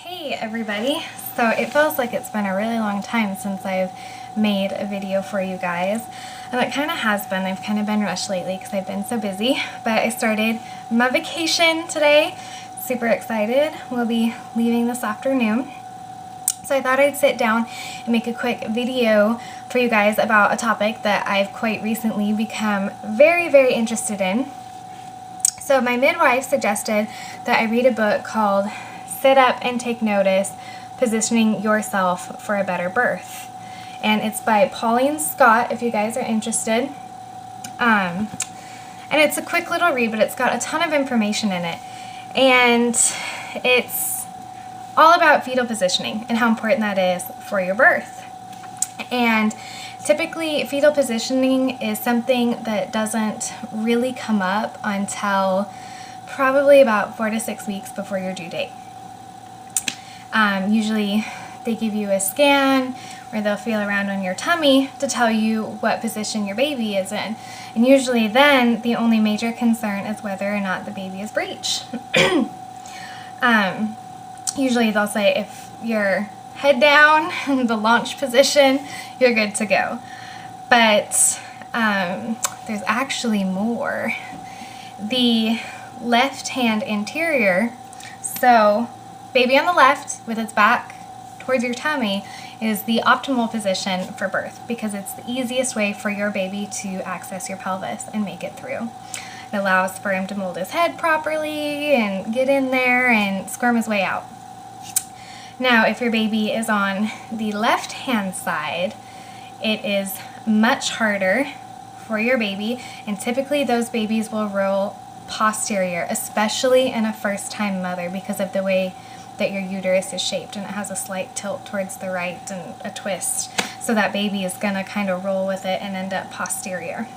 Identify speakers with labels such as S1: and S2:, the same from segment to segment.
S1: Hey everybody! So it feels like it's been a really long time since I've made a video for you guys, and it kind of has been. I've kind of been rushed lately because I've been so busy, but I started my vacation today. Super excited. We'll be leaving this afternoon. So I thought I'd sit down and make a quick video for you guys about a topic that I've quite recently become very interested in. So my midwife suggested that I read a book called Sit Up and Take Notice, Positioning Yourself for a Better Birth. And it's by Pauline Scott, if you guys are interested. And it's a quick little read, but it's got a ton of information in it. And it's all about fetal positioning and how important that is for your birth. And typically, fetal positioning is something that doesn't really come up until probably about 4 to 6 weeks before your due date. Usually they give you a scan where they'll feel around on your tummy to tell you what position your baby is in. And usually then the only major concern is whether or not the baby is breech. Usually they'll say if you're head down, the launch position, you're good to go. But there's actually more. The left hand anterior, so baby on the left with its back towards your tummy, is the optimal position for birth because it's the easiest way for your baby to access your pelvis and make it through. It allows for him to mold his head properly and get in there and squirm his way out. Now, if your baby is on the left hand side, it is much harder for your baby, and typically those babies will roll posterior, especially in a first-time mother because of the way that your uterus is shaped, and it has a slight tilt towards the right and a twist, so that baby is going to kind of roll with it and end up posterior.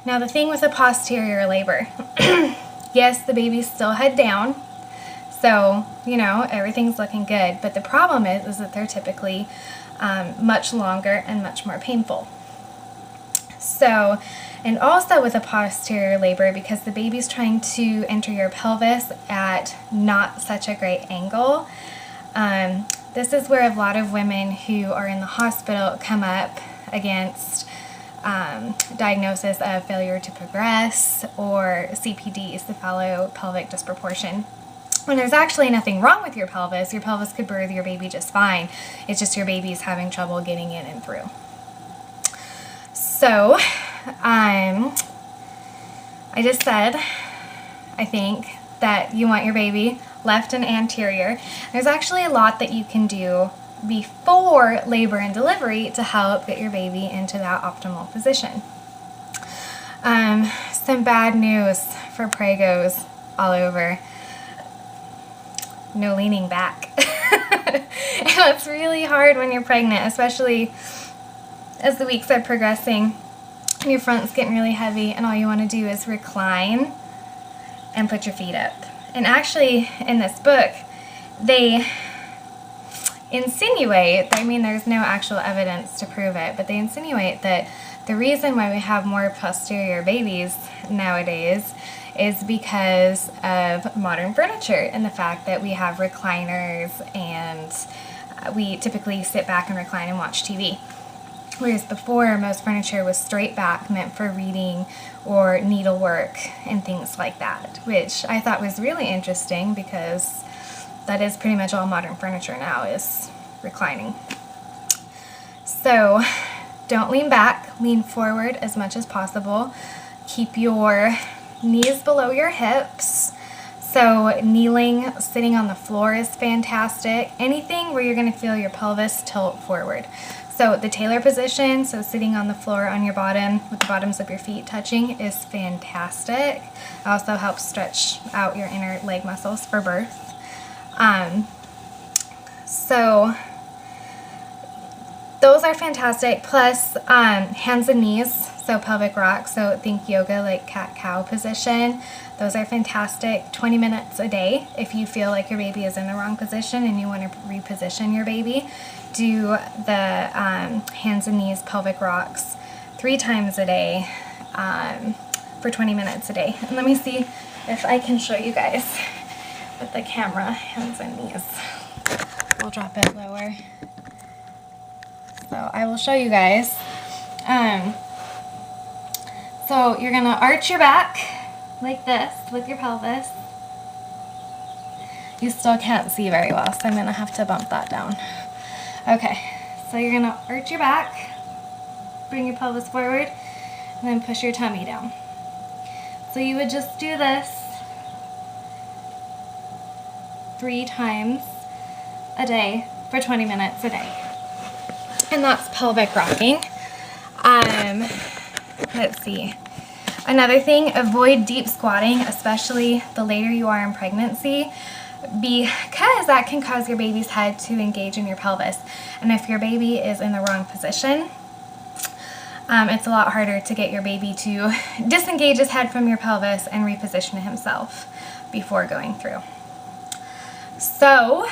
S1: Now the thing with a posterior labor, yes, the baby's still head down, so you know everything's looking good, but the problem is that they're typically much longer and much more painful. So, and also with a posterior labor, because the baby's trying to enter your pelvis at not such a great angle, this is where a lot of women who are in the hospital come up against diagnosis of failure to progress or CPD, cephalopelvic disproportion. When there's actually nothing wrong with your pelvis could birth your baby just fine. It's just your baby's having trouble getting in and through. So, I just said, I think, that you want your baby left and anterior. There's actually a lot that you can do before labor and delivery to help get your baby into that optimal position. Some bad news for pregos all over. No leaning back. And that's really hard when you're pregnant, especially as the weeks are progressing and your front's getting really heavy and all you want to do is recline and put your feet up. And actually in this book they insinuate, I mean there's no actual evidence to prove it, but they insinuate that the reason why we have more posterior babies nowadays is because of modern furniture and the fact that we have recliners and we typically sit back and recline and watch TV. Whereas before, most furniture was straight back, meant for reading or needlework and things like that, which I thought was really interesting because that is pretty much all modern furniture now is reclining. So don't lean back, lean forward as much as possible. Keep your knees below your hips. So kneeling, sitting on the floor is fantastic. Anything where you're going to feel your pelvis tilt forward. So the Taylor position, so sitting on the floor on your bottom with the bottoms of your feet touching, is fantastic. It also helps stretch out your inner leg muscles for birth. So those are fantastic. Plus hands and knees, so pelvic rock, so think yoga like cat-cow position. Those are fantastic. 20 minutes a day if you feel like your baby is in the wrong position and you want to reposition your baby. Do the hands and knees pelvic rocks 3 times a day for 20 minutes a day. And let me see if I can show you guys with the camera, hands and knees. We'll drop it lower. So I will show you guys. So you're gonna arch your back like this with your pelvis. You still can't see very well, so I'm gonna have to bump that down. Okay, so you're gonna arch your back, bring your pelvis forward, and then push your tummy down. So you would just do this 3 times a day for 20 minutes a day. And that's pelvic rocking. Let's see. Another thing, avoid deep squatting, especially the later you are in pregnancy, because that can cause your baby's head to engage in your pelvis. And if your baby is in the wrong position, it's a lot harder to get your baby to disengage his head from your pelvis and reposition himself before going through. So,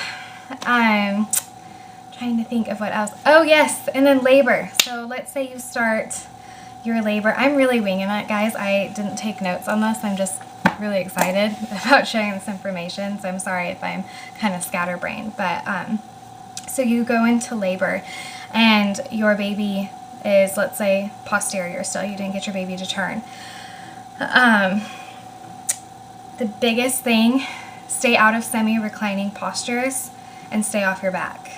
S1: I'm trying to think of what else. Oh yes, and then labor. So let's say you start your labor. I'm really winging it, guys. I didn't take notes on this. I'm just really excited about sharing this information, so I'm sorry if I'm kind of scatterbrained. But so you go into labor and your baby is, let's say, posterior still. You didn't get your baby to turn. The biggest thing, stay out of semi-reclining postures and stay off your back.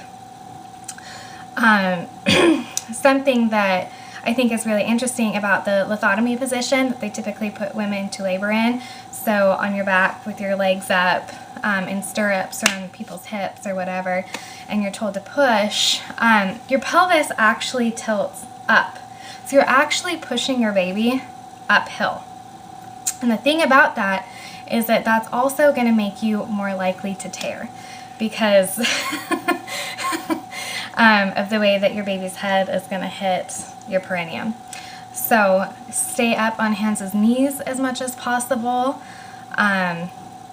S1: Something that I think is really interesting about the lithotomy position that they typically put women to labor in, so on your back with your legs up, in stirrups or on people's hips or whatever, and you're told to push, your pelvis actually tilts up. So you're actually pushing your baby uphill. And the thing about that is that that's also going to make you more likely to tear because of the way that your baby's head is going to hit your perineum. So stay up on hands and knees as much as possible.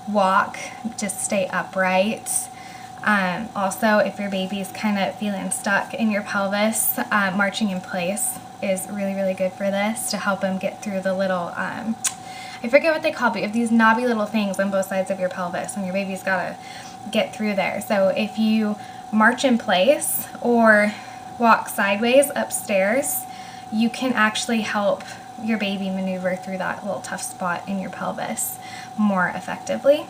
S1: Walk, just stay upright. Also, if your baby's kind of feeling stuck in your pelvis, marching in place is really, really good for this to help them get through the little, I forget what they call it, but you have these knobby little things on both sides of your pelvis and your baby's got to get through there. So if you march in place or walk sideways upstairs, you can actually help your baby maneuver through that little tough spot in your pelvis more effectively.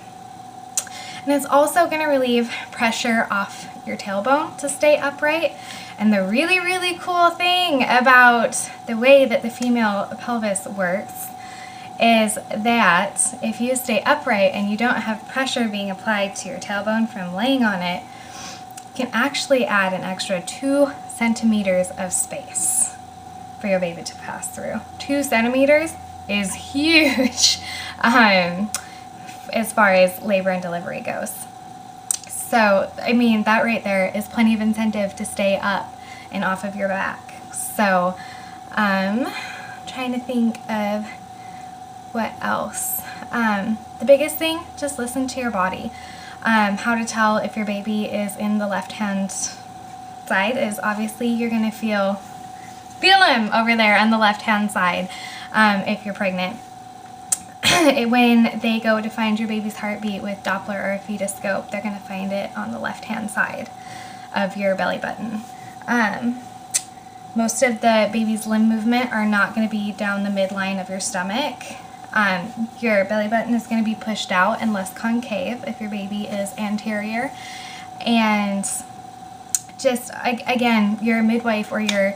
S1: And it's also going to relieve pressure off your tailbone to stay upright. And the really, really cool thing about the way that the female pelvis works is that if you stay upright and you don't have pressure being applied to your tailbone from laying on it, you can actually add an extra 2 centimeters of space for your baby to pass through. 2 centimeters is huge as far as labor and delivery goes. So, I mean, that right there is plenty of incentive to stay up and off of your back. So, trying to think of what else. The biggest thing, just listen to your body. How to tell if your baby is in the left-hand side is obviously you're going to feel him over there on the left-hand side if you're pregnant. When they go to find your baby's heartbeat with Doppler or a fetoscope, they're going to find it on the left-hand side of your belly button. Most of the baby's limb movement are not going to be down the midline of your stomach. Your belly button is going to be pushed out and less concave if your baby is anterior. And just, again, your midwife or your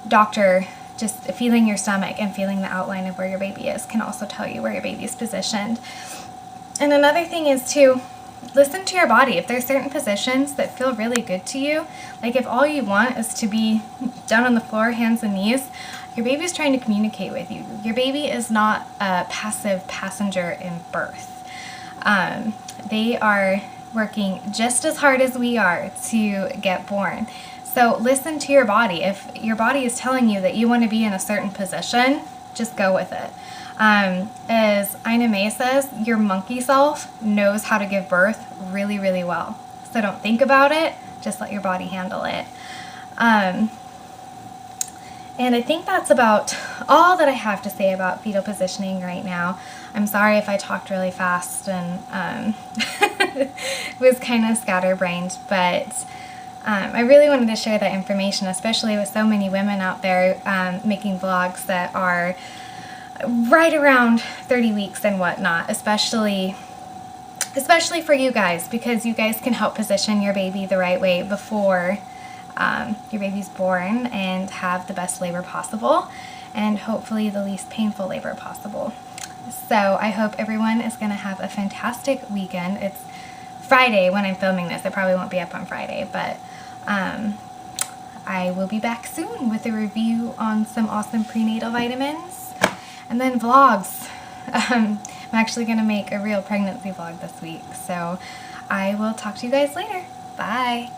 S1: doctor just feeling your stomach and feeling the outline of where your baby is can also tell you where your baby is positioned. And another thing is to listen to your body. If there's certain positions that feel really good to you, like if all you want is to be down on the floor, hands and knees, your baby's trying to communicate with you. Your baby is not a passive passenger in birth. They are working just as hard as we are to get born. So listen to your body. If your body is telling you that you want to be in a certain position, just go with it. As Ina May says, your monkey self knows how to give birth really, really well. So don't think about it, just let your body handle it. And I think that's about all that I have to say about fetal positioning right now. I'm sorry if I talked really fast and was kind of scatterbrained, but I really wanted to share that information, especially with so many women out there making vlogs that are right around 30 weeks and whatnot, especially for you guys, because you guys can help position your baby the right way before your baby's born and have the best labor possible and hopefully the least painful labor possible. So I hope everyone is going to have a fantastic weekend. It's Friday when I'm filming this. It probably won't be up on Friday, but I will be back soon with a review on some awesome prenatal vitamins and then vlogs. I'm actually going to make a real pregnancy vlog this week, so I will talk to you guys later. Bye!